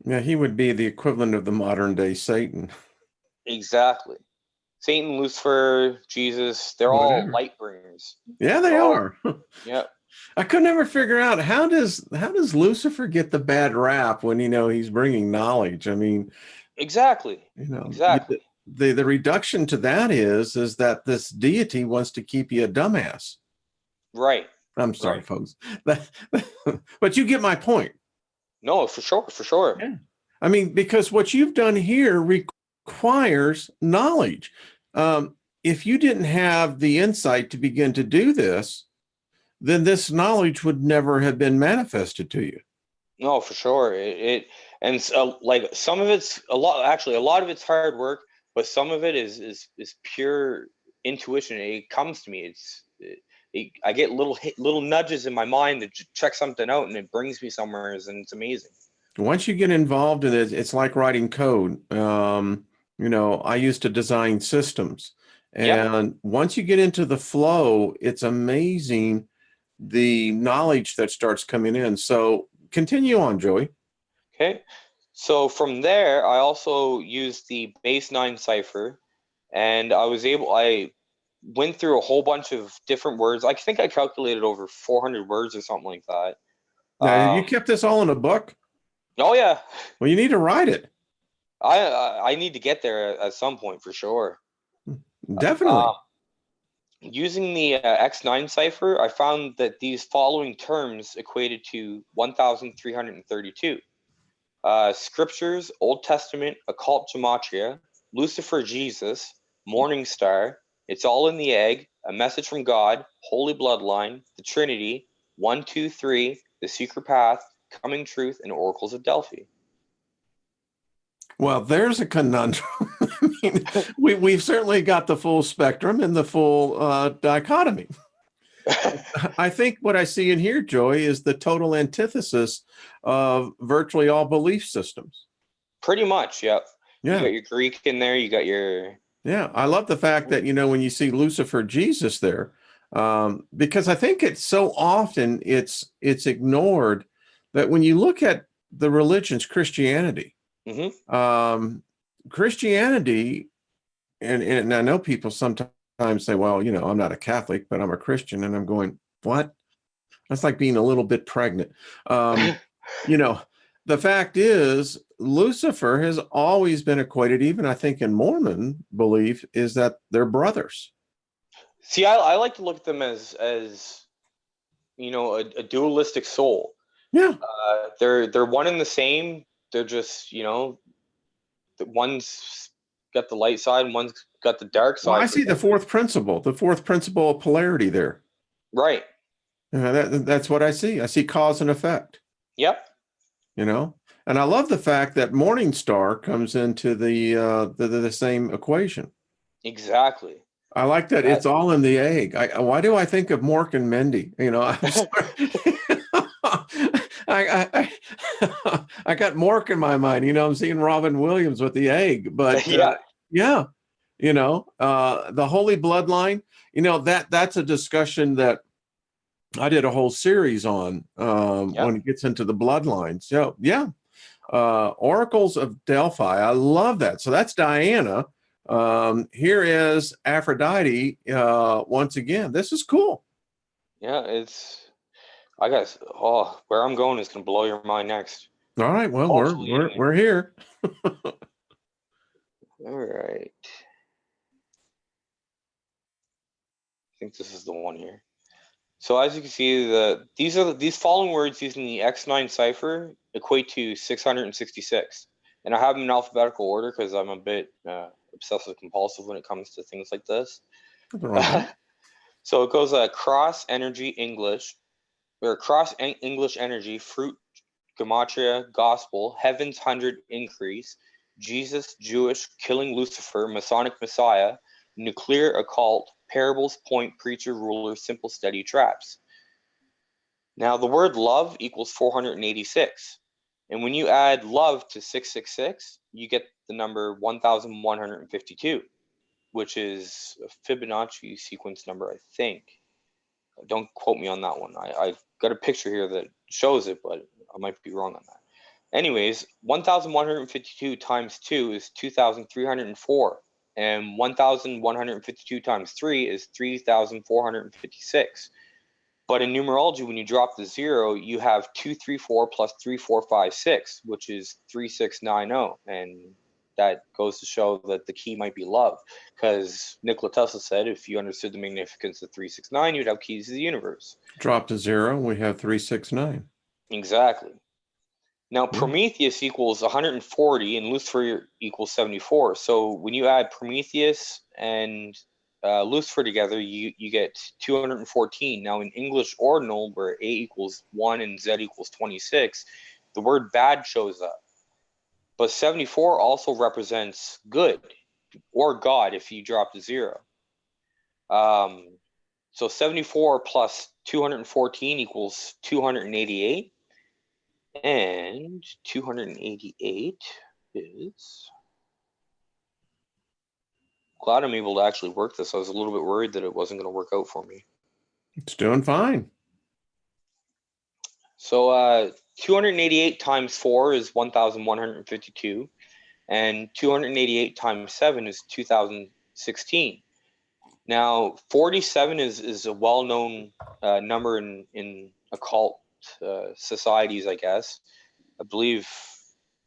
Yeah, he would be the equivalent of the modern day Satan. Exactly. Satan, Lucifer, Jesus, they're all light bringers. Yeah, they are. Yeah. I could never figure out how does Lucifer get the bad rap when he's bringing knowledge. I mean, exactly. Exactly. The reduction to that is that this deity wants to keep you a dumbass. Right. I'm sorry, folks. But you get my point. No, for sure. Yeah. I mean, because what you've done here requires knowledge. If you didn't have the insight to begin to do this, then this knowledge would never have been manifested to you. No, for sure. And so, like some of it's a lot of it's hard work, but some of it is pure intuition. It comes to me. I get little nudges in my mind to check something out, and it brings me somewhere, and it's amazing. Once you get involved in it, it's like writing code. I used to design systems, and once you get into the flow, it's amazing the knowledge that starts coming in. So continue on, Joey. Okay. So from there, I also used the base 9 cipher, and I went through a whole bunch of different words. I think I calculated over 400 words or something like that. Now, you kept this all in a book? Oh, yeah. Well, you need to write it. I need to get there at some point for sure. Definitely. Using the X9 cipher, I found that these following terms equated to 1,332. Scriptures, Old Testament, occult gematria, Lucifer Jesus, Morning Star, It's All in the Egg, A Message from God, Holy Bloodline, the Trinity, 1, 2, 3, The Secret Path, Coming Truth, and Oracles of Delphi. Well, there's a conundrum. I mean, we've certainly got the full spectrum and the full dichotomy. I think what I see in here, Joey, is the total antithesis of virtually all belief systems. Pretty much, yep. Yeah. You got your Greek in there, you got your... Yeah, I love the fact that, when you see Lucifer Jesus there, because I think it's so often it's ignored that when you look at the religions, Christianity, Christianity, and I know people sometimes say, well, I'm not a Catholic, but I'm a Christian. And I'm going, what? That's like being a little bit pregnant. The fact is, Lucifer has always been equated, even I think in Mormon belief, is that they're brothers. See, I like to look at them as a dualistic soul. Yeah. They're one and the same. They're just, one's got the light side and one's got the dark side. Well, I see the fourth principle of polarity there. Right. That's what I see. I see cause and effect, Yep. you know, and I love the fact that morning star comes into the same equation. Exactly. I like that That it's all in the egg. Why do I think of Mork and Mindy? You know, I'm sorry. I got Mork in my mind. You know, I'm seeing Robin Williams with the egg, but yeah. yeah, you know, the Holy Bloodline. You know, that's a discussion that I did a whole series on Yep. when it gets into the bloodlines. So yeah, Oracles of Delphi. I love that. So that's Diana. Here is Aphrodite once again. This is cool. Yeah, I guess, where I'm going is going to blow your mind next. All right. Well, Hopefully, anyway. we're here. All right. I think this is the one here. So as you can see, these following words using the X9 cipher equate to 666, and I have them in alphabetical order because I'm a bit obsessive compulsive when it comes to things like this. Nothing wrong with that. So it goes cross energy English, or cross English energy, fruit, gematria, gospel, heaven's 100 increase, Jesus, Jewish, killing Lucifer, Masonic Messiah, nuclear occult, parables, point, preacher, ruler, simple, steady, traps. Now the word love equals 486. And when you add love to 666, you get the number 1152, which is a Fibonacci sequence number, I think. Don't quote me on that one. I've got a picture here that shows it, but I might be wrong on that. Anyways, 1152 times 2 is 2304, and 1152 times 3 is 3456. But in numerology, when you drop the 0, you have 234 plus 3456, which is 3690, and that goes to show that the key might be love, because Nikola Tesla said if you understood the magnificence of 369, you'd have keys to the universe. Drop to 0. We have 369. Exactly. Now, Yeah. Prometheus equals 140 and Lucifer equals 74. So when you add Prometheus and Lucifer together, you get 214. Now, in English ordinal, where A equals 1 and Z equals 26, the word bad shows up. But 74 also represents good or God if you drop the 0. So 74 plus 214 equals 288. And 288 is, glad I'm able to actually work this. I was a little bit worried that it wasn't going to work out for me. It's doing fine. So 288 times 4 is 1,152, and 288 times 7 is 2016. Now, 47 is a well-known number in occult societies, I guess. I believe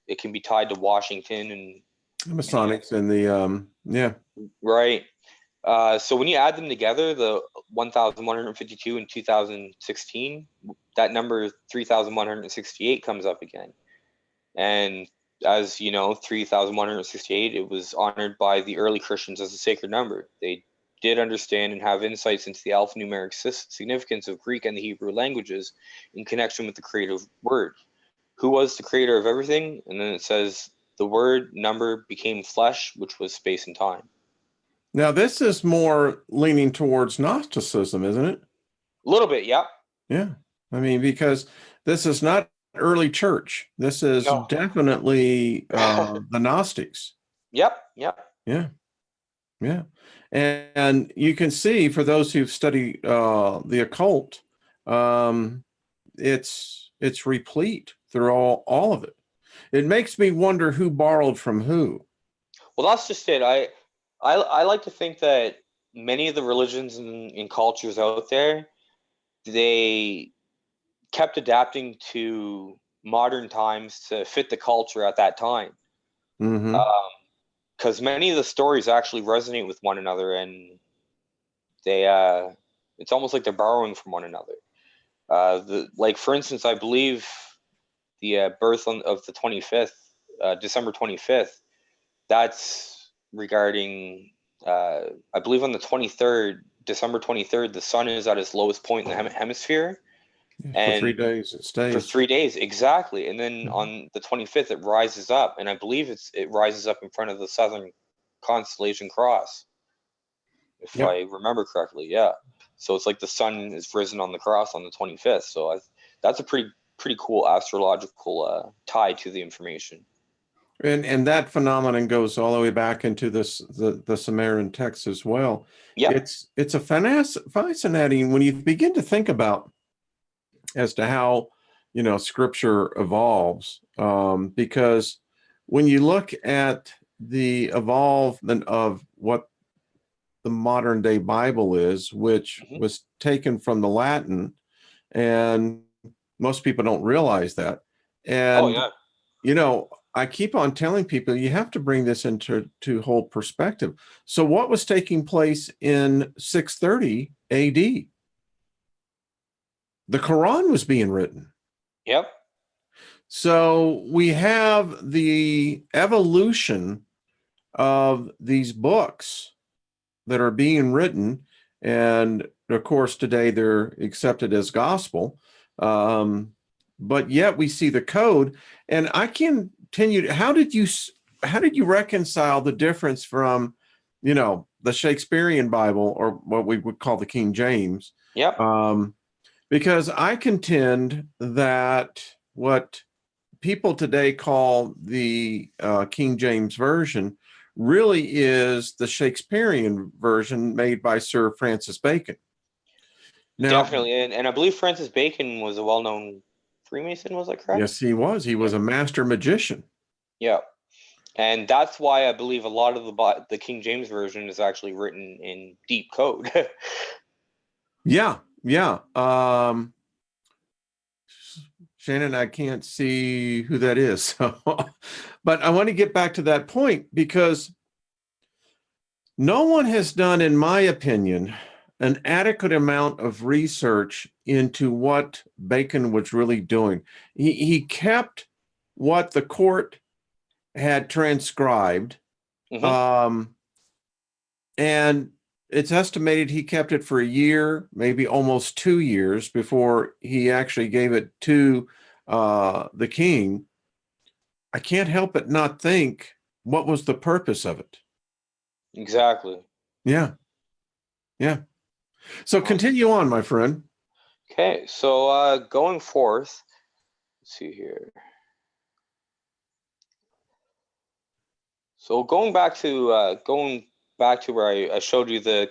it can be tied to Washington and The Masonics and the yeah. right. So when you add them together, the 1,152 and 2016, that number 3,168 comes up again. And as you know, 3,168, it was honored by the early Christians as a sacred number. They did understand and have insights into the alphanumeric significance of Greek and the Hebrew languages in connection with the creative word. Who was the creator of everything? And then it says the word number became flesh, which was space and time. Now this is more leaning towards Gnosticism, isn't it? A little bit, yeah. Yeah. I mean, because this is not early church. This is No. definitely the Gnostics. Yep, yep. Yeah. Yeah. And you can see for those who've studied the occult, um, it's replete through all of it. It makes me wonder who borrowed from who. Well, that's just it. I like to think that many of the religions and cultures out there, they kept adapting to modern times to fit the culture at that time. Mm-hmm. Because many of the stories actually resonate with one another, and they it's almost like they're borrowing from one another. Like for instance, I believe the birth of the 25th, December 25th. That's regarding, I believe on the 23rd, December 23rd, the sun is at its lowest point in the hemisphere. For 3 And days it stays. for 3 days, exactly. And then Mhm. on the 25th, it rises up, and I believe it rises up in front of the southern constellation cross, if Yep. I remember correctly. Yeah. So it's like the sun is risen on the cross on the 25th. So that's a pretty cool astrological tie to the information. And that phenomenon goes all the way back into the Sumerian text as well. Yeah. It's a fascinating when you begin to think about as to how scripture evolves, because when you look at the evolvement of what the modern day Bible is, which Mm-hmm. was taken from the Latin, and most people don't realize that. Oh And yeah. I keep on telling people you have to bring this into whole perspective. So what was taking place in 630 AD? The Quran was being written. Yep. So we have the evolution of these books that are being written, and of course today they're accepted as gospel, but yet we see the code. And I continue. How did you reconcile the difference from the Shakespearean Bible, or what we would call the King James? Yep. Because I contend that what people today call the King James Version really is the Shakespearean version made by Sir Francis Bacon. Now, Definitely. And I believe Francis Bacon was a well-known Freemason, was that correct? yes, he was. He was a master magician. Yeah. And that's why I believe a lot of the King James version is actually written in deep code. Yeah, yeah. Shannon, I can't see who that is. So, but I want to get back to that point because no one has done, in my opinion, an adequate amount of research into what Bacon was really doing. He kept what the court had transcribed, Mm-hmm. and it's estimated he kept it for a year, maybe almost 2 years before he actually gave it to the king. I can't help but not think, what was the purpose of it? Exactly. Yeah, yeah. So continue on, my friend. Okay, so going forth, let's see here. So going back to where I showed you the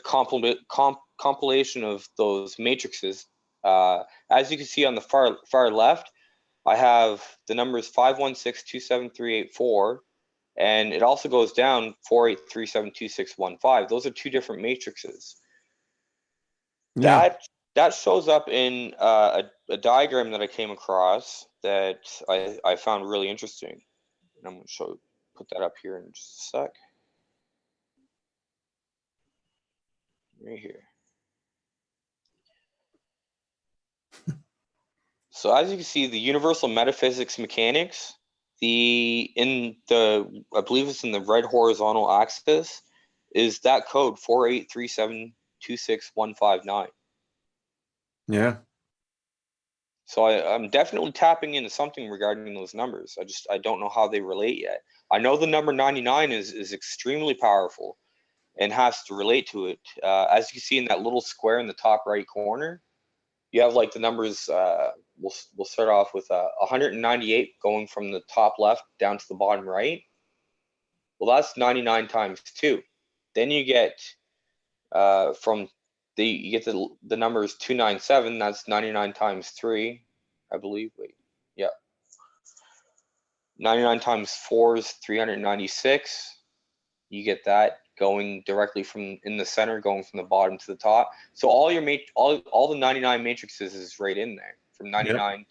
compilation of those matrices. As you can see on the far left, I have the numbers 5162738 and it also goes down 48372615. Those are two different matrices. Yeah. That shows up in a diagram that I came across that I found really interesting. And I'm going to put that up here in just a sec. Right here. So as you can see, the universal metaphysics mechanics, I believe it's in the red horizontal axis, is that code 48372615. Yeah. So I'm definitely tapping into something regarding those numbers. I don't know how they relate yet. I know the number 99 is extremely powerful and has to relate to it. As you can see in that little square in the top right corner, you have like the numbers. We'll start off with 198 going from the top left down to the bottom right. Well, that's 99 times 2. Then you get the numbers 297. That's 99 times 3, I believe. Wait, yeah. 99 times 4 is 396. You get that going directly from in the center, going from the bottom to the top. So all your all the 99 matrices is right in there from Yep. 99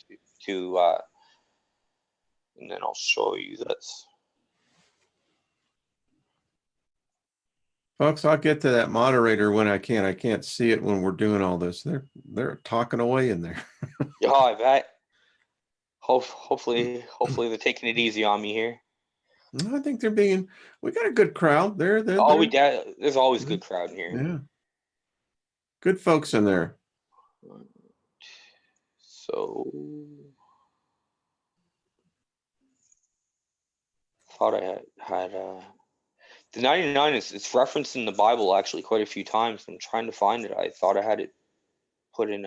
to and then I'll show you this. Folks, I'll get to that moderator when I can. I can't see it when we're doing all this. They're talking away in there. Yeah, I bet. Hopefully they're taking it easy on me here. I think we got a good crowd. They're There's always a good crowd in here. yeah. Good folks in there. So, thought I had the 99 it's referenced in the Bible actually quite a few times. I'm trying to find it. I thought I had it put in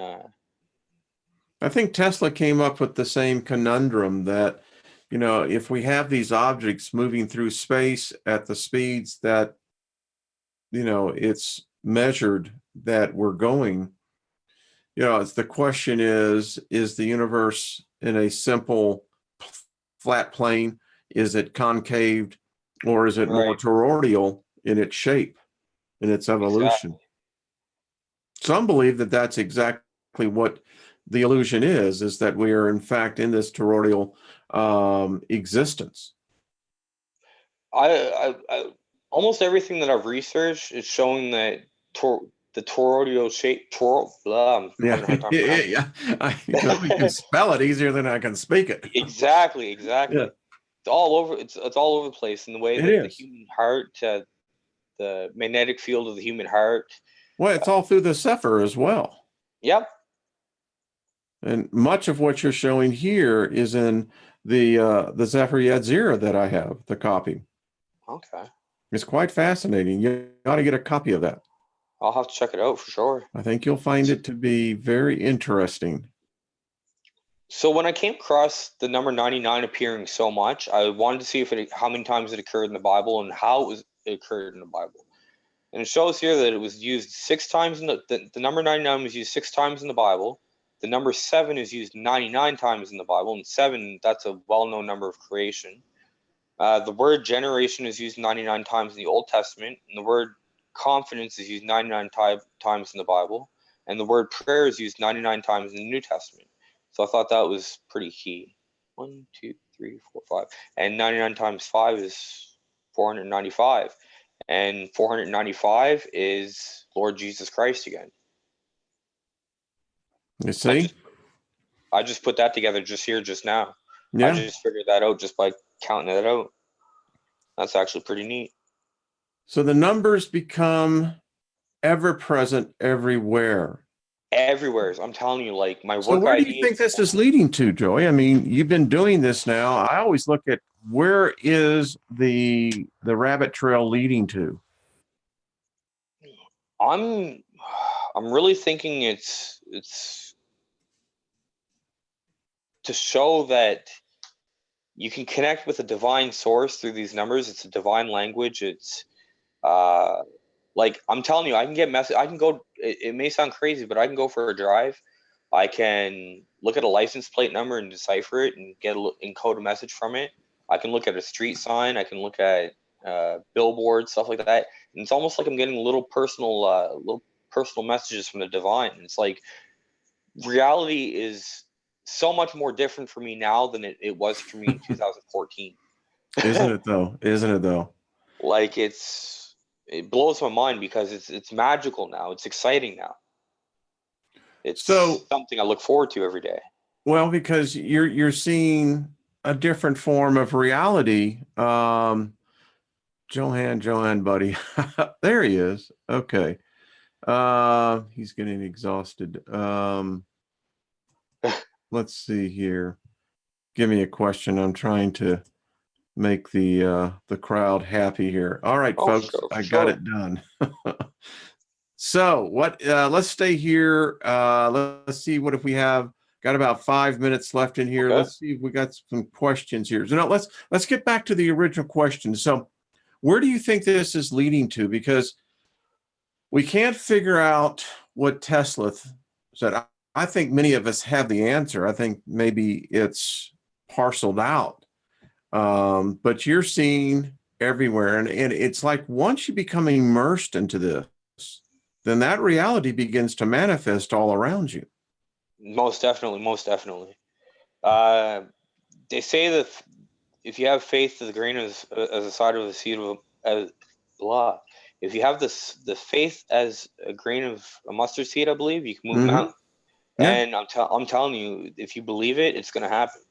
I think Tesla came up with the same conundrum that, if we have these objects moving through space at the speeds that, it's measured that we're going, it's the question is the universe in a simple flat plane? Is it concaved, or is it more right. toroidal in its shape, in its evolution? Exactly. Some believe that that's exactly what the illusion is that we are in fact in this toroidal existence. I almost everything that I've researched is showing that the toroidal shape I'm Yeah, having a hard time pronouncing yeah. We can it. spell it easier than I can speak it. Exactly, Yeah, exactly. It's all over. It's all over the place in the way it that the is. human heart, the magnetic field of the human heart. Well, it's all through the Sefer as well. Yep. And much of what you're showing here is in the Zephyr Yetzirah that I have, the copy. Okay. It's quite fascinating. You ought to get a copy of that. I'll have to check it out for sure. I think you'll find it to be very interesting. So when I came across the number 99 appearing so much, I wanted to see how many times it occurred in the Bible and how it occurred in the Bible. And it shows here that it was used 6 times in the number 99 was used 6 times in the Bible. The number 7 is used 99 times in the Bible, and 7, that's a well-known number of creation. The word generation is used 99 times in the Old Testament, and the word confidence is used 99 times in the Bible, and the word prayer is used 99 times in the New Testament. So I thought that was pretty key. 1, 2, 3, 4, 5. And 99 times 5 is 495. And 495 is Lord Jesus Christ again. You I see? just I just put that together just now. I Yeah. just figured that out just by counting it out. That's actually pretty neat. So the numbers become ever present everywhere. Everywhere. I'm telling you, like my So work where do you ID. think this is leading to, Joey? I mean, you've been doing this now. I always look at where is the rabbit trail leading to? I'm I'm really thinking it's to show that you can connect with a divine source through these numbers. It's a divine language. It's uh like I'm telling you, I can get message. I can go. It may sound crazy, but I can go for a drive. I can look at a license plate number and decipher it and encode a message from it. I can look at a street sign. I can look at billboards, stuff like that. And it's almost like I'm getting little personal messages from the divine. And it's like reality is so much more different for me now than it was for me in 2014. Isn't it though? Isn't it though? Like it blows my mind because it's magical now. It's exciting now. It's So, something I look forward to every day. well, because you're seeing a different form of reality. Johan, buddy. There he is. Okay. He's getting exhausted. Let's see here. Give me a question. I'm trying to make the crowd happy here. All right, Oh, folks, sure, for I got sure. it done. So what let's stay here. Let's see what if we have got about 5 minutes left in here. Okay. Let's see if we got some questions here. So now let's get back to the original question. So where do you think this is leading to? Because we can't figure out what Tesla said. I think many of us have the answer. I think maybe it's parceled out. But you're seeing everywhere. And it's like once you become immersed into this, then that reality begins to manifest all around you. Most definitely, most definitely. Uh, they say that if you have faith as a grain as a side of a seed of as blah, if you have the faith as a grain of a mustard seed, I believe you can move Mm-hmm. mountains. Yeah. And I'm telling you, if you believe it, it's gonna happen.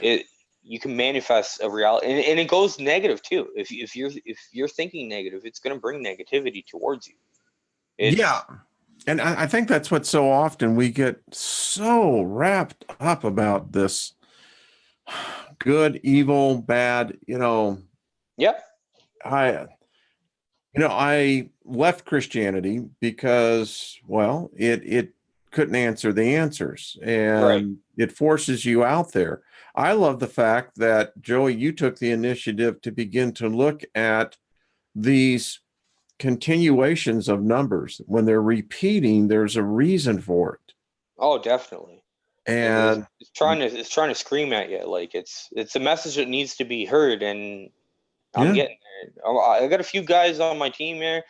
It You can manifest a reality, and it goes negative too. If you're thinking negative, it's gonna bring negativity towards you. Yeah. It's And I think that's what so often we get so wrapped up about this good, evil, bad. Yep. I I left Christianity because, well, it couldn't answer the answers, Right. and it forces you out there. I love the fact that, Joey, you took the initiative to begin to look at these continuations of numbers. When they're repeating, there's a reason for it. Oh, definitely. It's, And it's trying to scream at you. Like it's a message that needs to be heard, and I'm yeah, getting there. I got a few guys on my team here.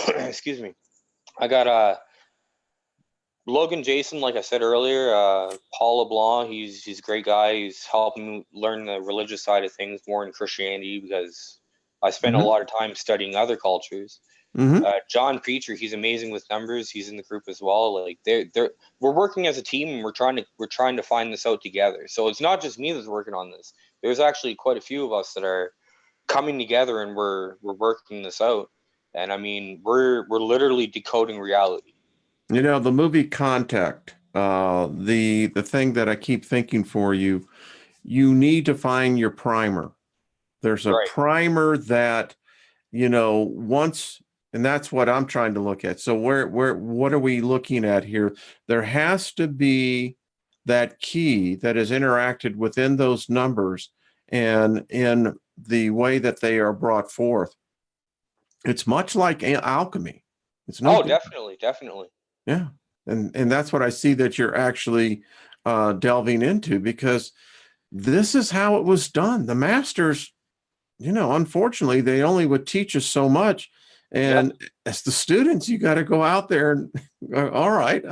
Excuse me. I got Logan Jason, like I said earlier, Paul LeBlanc. He's a great guy. He's helping me learn the religious side of things more in Christianity because I spent a hmm lot of time studying other cultures. hmm John Preacher, he's amazing with numbers. He's in the group as well. Like we're working as a team, and we're trying to find this out together. So it's not just me that's working on this. There's actually quite a few of us that are coming together, and we're working this out. And I mean, we're literally decoding reality. the movie Contact, the thing that I keep thinking for you, you need to find your primer. There's a Right. primer that, once, and that's what I'm trying to look at. So what are we looking at here? There has to be that key that is interacted within those numbers and in the way that they are brought forth. It's much like alchemy. It's no Oh, different. definitely, definitely. Yeah. And that's what I see that you're actually delving into, because this is how it was done. The masters, unfortunately, they only would teach us so much. Yep. And as the students, you got to go out there and go, all right.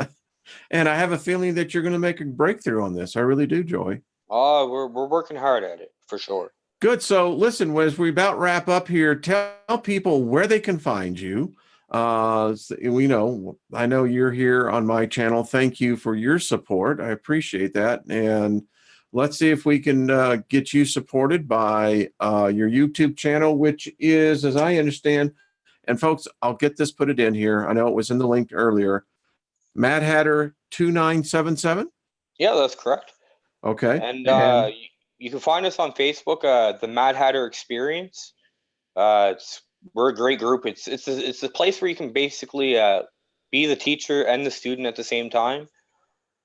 And I have a feeling that you're going to make a breakthrough on this. I really do, Joy. Oh, we're working hard at it for sure. Good. So listen, as we about wrap up here, tell people where they can find you. I know you're here on my channel. Thank you for your support. I appreciate that. And let's see if we can get you supported by your YouTube channel, which is, as I understand, and folks, I'll get this put it in here. I know it was in the link earlier. Mad Hatter 2977. Yeah, that's correct. Okay. And And you can find us on Facebook, the Mad Hatter Experience. It's We're a great group. It's a place where you can basically be the teacher and the student at the same time.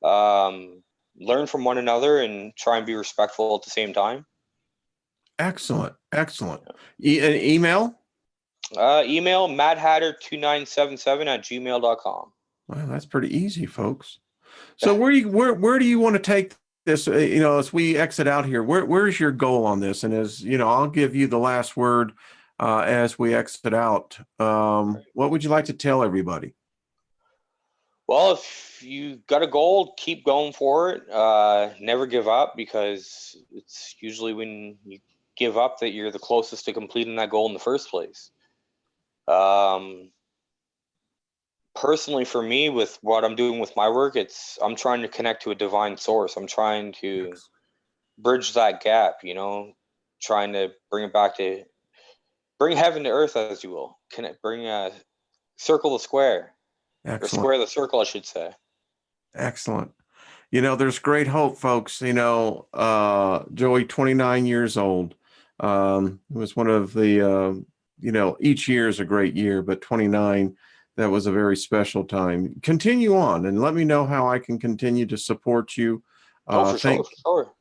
Um, Learn from one another and try and be respectful at the same time. excellent. Excellent. An email? Email madhatter2977@gmail.com. Well, that's pretty easy, folks. So where do you want to take this? As we exit out here, where's your goal on this? And I'll give you the last word as we exit out. What would you like to tell everybody? Well, if you got a goal, keep going for it. Never give up, because it's usually when you give up that you're the closest to completing that goal in the first place. Um, Personally, for me, with what I'm doing with my work, I'm trying to connect to a divine source. I'm trying to bridge that gap, trying to bring heaven to earth, as you will. Bring a circle to square, or Excellent. square the circle, I should say. Excellent. There's great hope, folks. Joey, 29 years old. It was one of the, each year is a great year, but 29, that was a very special time. Continue on and let me know how I can continue to support you. Oh, for sure, Thank for sure.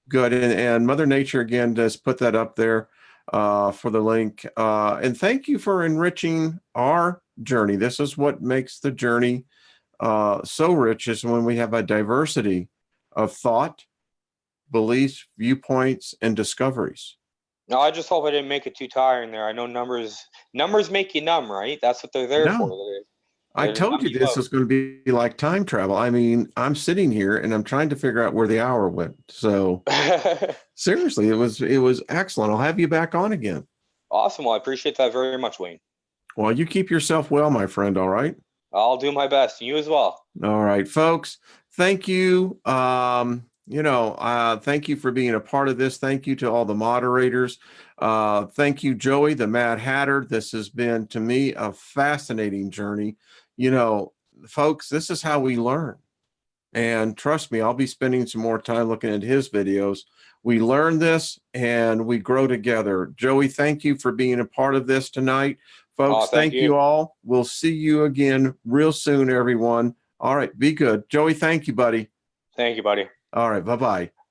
Good. And Mother Nature, again, does put that up there for the link. And thank you for enriching our journey. This is what makes the journey so rich, is when we have a diversity of thought, beliefs, viewpoints, and discoveries. No, I just hope I didn't make it too tiring there. I know numbers make you numb, right? That's what they're there for. No, I They're to told numb you you this out. is going to be like time travel. I mean, I'm sitting here and I'm trying to figure out where the hour went. So seriously, it was excellent. I'll have you back on again. Awesome. Well, I appreciate that very much, Wayne. Well, you keep yourself well, my friend. All right. I'll do my best. You as well. All right, folks. Thank you. Thank you for being a part of this. Thank you to all the moderators. Thank you, Joey, the Mad Hatter. This has been, to me, a fascinating journey. you know, folks, this is how we learn. And trust me, I'll be spending some more time looking at his videos. We learn this and we grow together. Joey, thank you for being a part of this tonight. Folks, Thank thank you. you all. We'll see you again real soon, everyone. All right, be good. Joey, thank you, buddy. Thank you, buddy. All right, bye-bye.